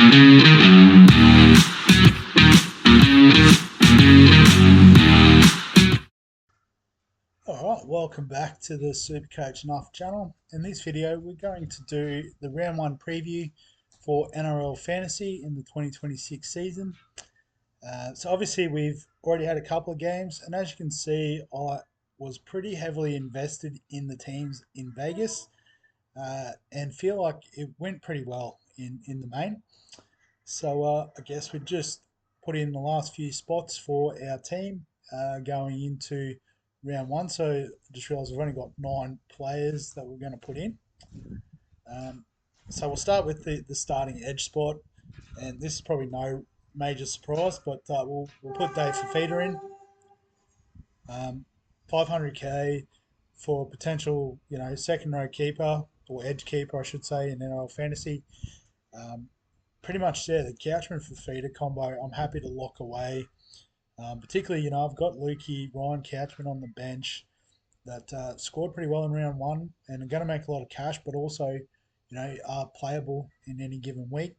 Alright, welcome back to the Supercoach Nuff channel. In this video, we're going to do the round 1 preview for NRL Fantasy in the 2026 season. So obviously we've already had a couple of games, and as you can see, I was pretty heavily invested in the teams in Vegas and feel like it went pretty well in the main. So I guess we just put in the last few spots for our team going into round 1. So I just realised we've only got 9 players that we're going to put in. So we'll start with the starting edge spot, and this is probably no major surprise, but we'll put Dave Fafita in. 500k for a potential, second row keeper or edge keeper, I should say, in NRL Fantasy. Pretty much, the Couchman for feeder combo, I'm happy to lock away. Particularly, I've got Lukey, Ryan Couchman on the bench that scored pretty well in round 1 and are going to make a lot of cash, but also, are playable in any given week.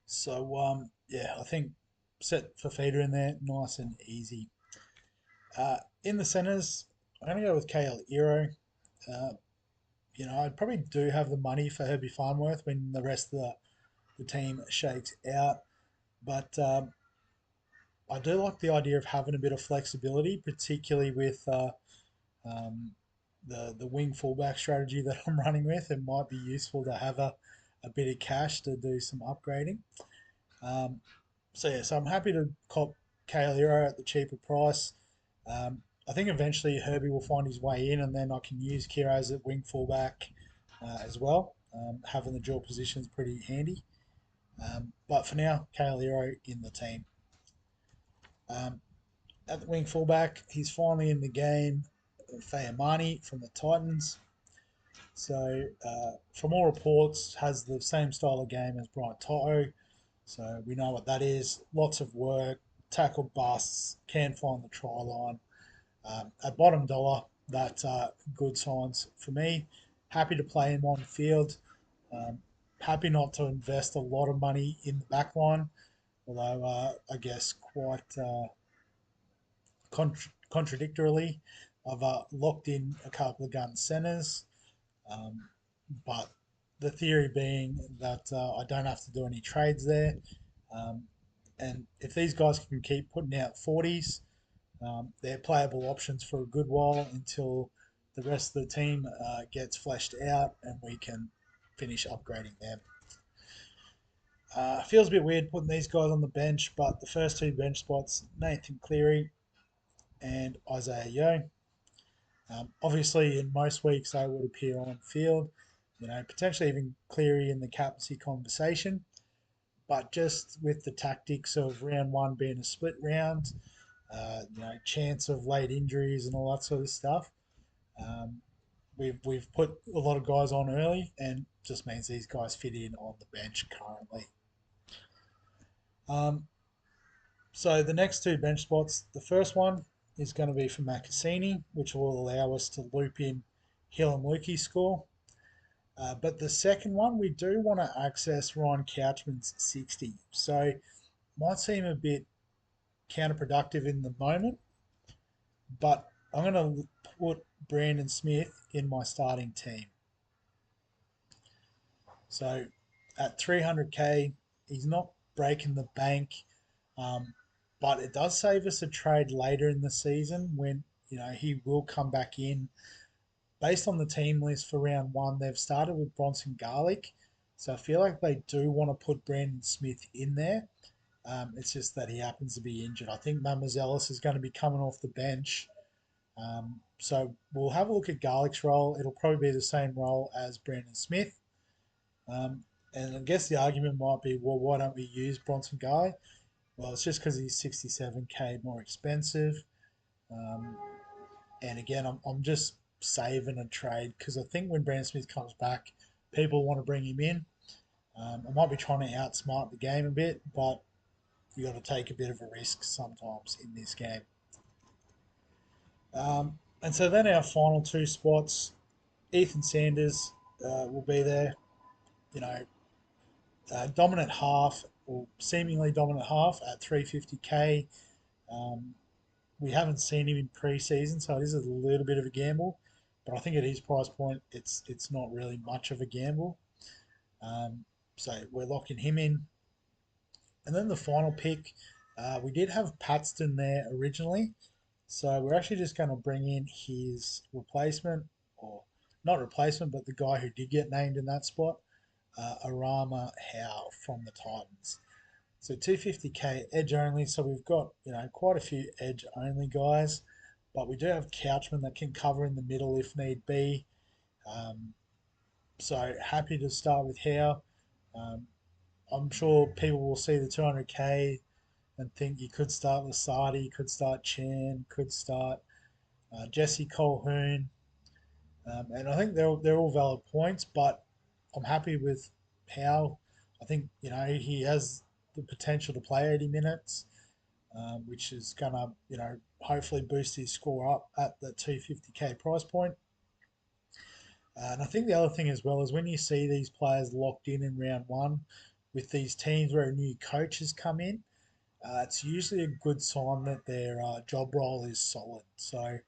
So, I think set for feeder in there, nice and easy. In the centres, I'm going to go with KL Ero. I probably do have the money for Herbie Farnworth when the rest of the team shakes out. But I do like the idea of having a bit of flexibility, particularly with the wing fullback strategy that I'm running with. It might be useful to have a bit of cash to do some upgrading. So I'm happy to cop Kale Hero at the cheaper price. I think eventually Herbie will find his way in, and then I can use Kiros at wing fullback as well. Having the dual position is pretty handy. But for now, Kale Hero in the team. At the wing fullback, he's finally in the game. Fayamani from the Titans. So, from all reports, has the same style of game as Brian Toto. So we know what that is. Lots of work, tackle busts, can find the try line. At bottom dollar, that's good signs for me. Happy to play him on the field. Happy not to invest a lot of money in the back line, although I guess quite contradictorily, I've locked in a couple of gun centres, but the theory being that I don't have to do any trades there. And if these guys can keep putting out 40s, they're playable options for a good while until the rest of the team gets fleshed out and we can finish upgrading them. Feels a bit weird putting these guys on the bench, but the first 2 bench spots, Nathan Cleary and Isaiah Yeo. Obviously, in most weeks, they would appear on field, potentially even Cleary in the captaincy conversation. But just with the tactics of round 1 being a split round, chance of late injuries and all that sort of stuff, we've put a lot of guys on early, and just means these guys fit in on the bench currently. So the next 2 bench spots, the first one is going to be for Macassini, which will allow us to loop in Hill and Lukey's score. But the second one, we do want to access Ryan Couchman's 60. So might seem a bit counterproductive in the moment, but I'm going to put Brandon Smith in my starting team. So at 300k, he's not breaking the bank, but it does save us a trade later in the season when he will come back in. Based on the team list for round 1, they've started with Bronson Garlic, so I feel like they do want to put Brandon Smith in there. It's just that he happens to be injured. I think Mamazelis is going to be coming off the bench. So we'll have a look at Garlic's role. It'll probably be the same role as Brandon Smith. And I guess the argument might be, well, why don't we use Bronson Garlic? Well, it's just because he's 67k more expensive. And again, I'm just saving a trade because I think when Brandon Smith comes back, people want to bring him in. I might be trying to outsmart the game a bit, but you got to take a bit of a risk sometimes in this game. And so then our final 2 spots, Ethan Sanders will be there. dominant half or seemingly dominant half at 350k. Um, we haven't seen him in pre-season, so it is a little bit of a gamble. But I think at his price point, it's not really much of a gamble. Um, so we're locking him in. And then the final pick, we did have Paxton there originally. So we're actually just going to bring in his replacement, or not replacement, but the guy who did get named in that spot, Arama Howe from the Titans. So 250k edge only. So we've got quite a few edge only guys, but we do have Couchman that can cover in the middle if need be. Um, so happy to start with Howe. Um, I'm sure people will see the 200k and think you could start Lasardi, you could start Chan, could start Jesse Colhoun, and I think they're all valid points. But I'm happy with how I think he has the potential to play 80 minutes, which is gonna hopefully boost his score up at the 250k price point. And I think the other thing as well is when you see these players locked in round one with these teams where a new coach has come in, it's usually a good sign that their job role is solid. So,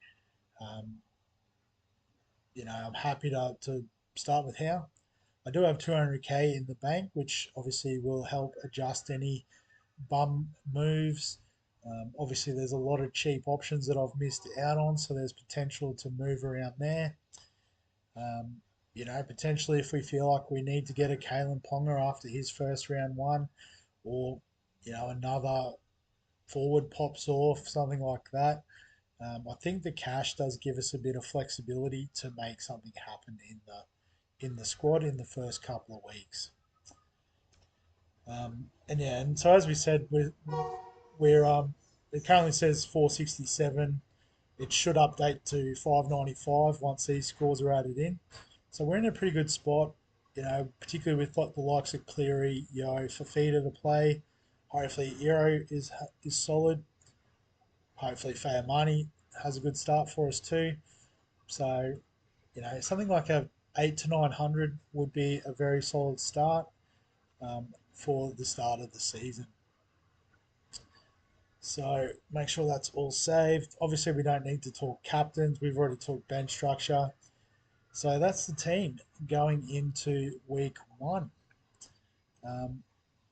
um, I'm happy to start with how. I do have 200k in the bank, which obviously will help adjust any bum moves. Obviously, there's a lot of cheap options that I've missed out on, so there's potential to move around there. Um, potentially if we feel like we need to get a Kalen Ponga after his first round one, or another forward pops off, something like that. I think the cash does give us a bit of flexibility to make something happen in the squad in the first couple of weeks. And so as we said, we're it currently says 467. It should update to 595 once these scores are added in. So we're in a pretty good spot, particularly with like the likes of Cleary, Fafita to play. Hopefully, Eero is solid. Hopefully, Fayamani has a good start for us too. So, something like a 8 to 900 would be a very solid start for the start of the season. So make sure that's all saved. Obviously, we don't need to talk captains. We've already talked bench structure. So that's the team going into week one. Um,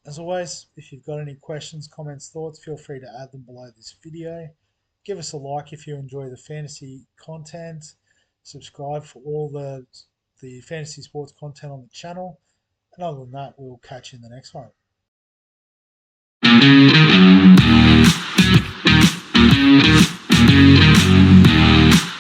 as always, if you've got any questions, comments, thoughts, feel free to add them below this video. Give us a like if you enjoy the fantasy content. Subscribe for all the fantasy sports content on the channel. And other than that, we'll catch you in the next one.